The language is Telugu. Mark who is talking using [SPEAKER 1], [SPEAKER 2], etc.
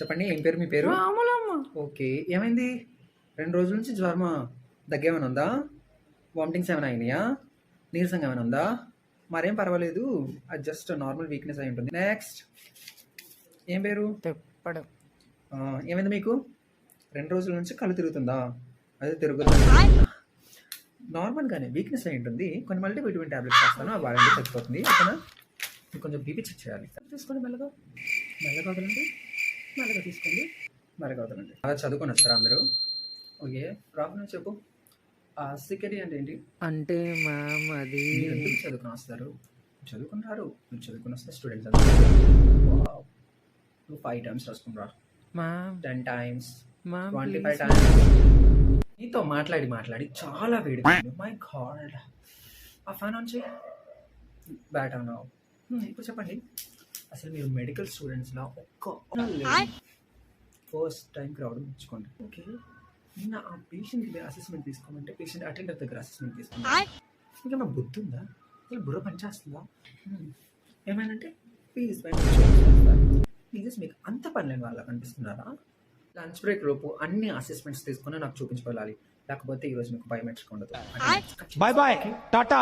[SPEAKER 1] చెప్పండి, ఏం పేరు మీ పేరు?
[SPEAKER 2] రాములమ్మ.
[SPEAKER 1] ఓకే, ఏమైంది? 2 రోజుల నుంచి జ్వరమా? దగ్గేమైనా ఉందా? వామిటింగ్స్ ఏమైనా అయినాయా? నీరసంగా ఏమైనా ఉందా? మరేం పర్వాలేదు, అది జస్ట్ నార్మల్ వీక్నెస్ అయి ఉంటుంది. నెక్స్ట్, ఏం పేరు?
[SPEAKER 2] తిప్పడు.
[SPEAKER 1] ఏమైంది మీకు? 2 రోజుల నుంచి కళ్ళు తిరుగుతుందా? అదే తిరుగుతుంది, నార్మల్గానే వీక్నెస్ అయి ఉంటుంది. కొన్ని మల్టీవిటమిన్ టాబ్లెట్స్ వేస్తాను, అవి వాడండి తగ్గిపోతుంది. ఓకేనా? మీకు కొంచెం బీపీ చెక్ చేయాలి. తీసుకోండి, మెల్లగా మెల్లగా వదలండి, మెల్లగా తీసుకోండి, మెల్లగా వదలండి. అలా చదువుకొని వస్తారా అందరూ? ఓకే, ప్రాబ్లం చెప్పు. సిక్కడి అంటే ఏంటి?
[SPEAKER 2] అంటే మ్యామ్ అది
[SPEAKER 1] మీరు ఎందుకు చదువుకొని వస్తారు? చదువుకుని రారు, మీరు చదువుకుని వస్తే స్టూడెంట్స్ నువ్వు 5 times రాసుకుని రా,
[SPEAKER 2] ma'am
[SPEAKER 1] 10 times,
[SPEAKER 2] ma'am
[SPEAKER 1] 25
[SPEAKER 2] please
[SPEAKER 1] times. నీతో మాట్లాడి మాట్లాడి చాలా వేడి. మై గాడ్, ఆ ఫ్యాన్ ఆన్ చేయి. బ్యాట్ అన్నావు. ఇప్పుడు చెప్పండి, అసలు మీరు మెడికల్ స్టూడెంట్స్లో ఫస్ట్ టైంకి రావడం మెచ్చుకోండి. ఓకే, నిన్న ఆ పేషెంట్ అసెస్మెంట్ తీసుకోమంటే పేషెంట్ అటెండర్ దగ్గర అసెస్మెంట్ తీసుకున్నా. ఇంకేమైనా బుద్ధి ఉందా? అసలు బుర్ర పనిచేస్తుందా? ఏమైనంటే ప్లీజ్ మీకు అంత పని లేని వాళ్ళ కనిపిస్తున్నారా? లంచ్ బ్రేక్ లోపు అన్ని అసెస్మెంట్స్ తీసుకొని నాకు చూపించుకోవాలి, లేకపోతే ఈరోజు మీకు బయోమెట్రిక్ ఉండదు.
[SPEAKER 3] Bye bye Tata.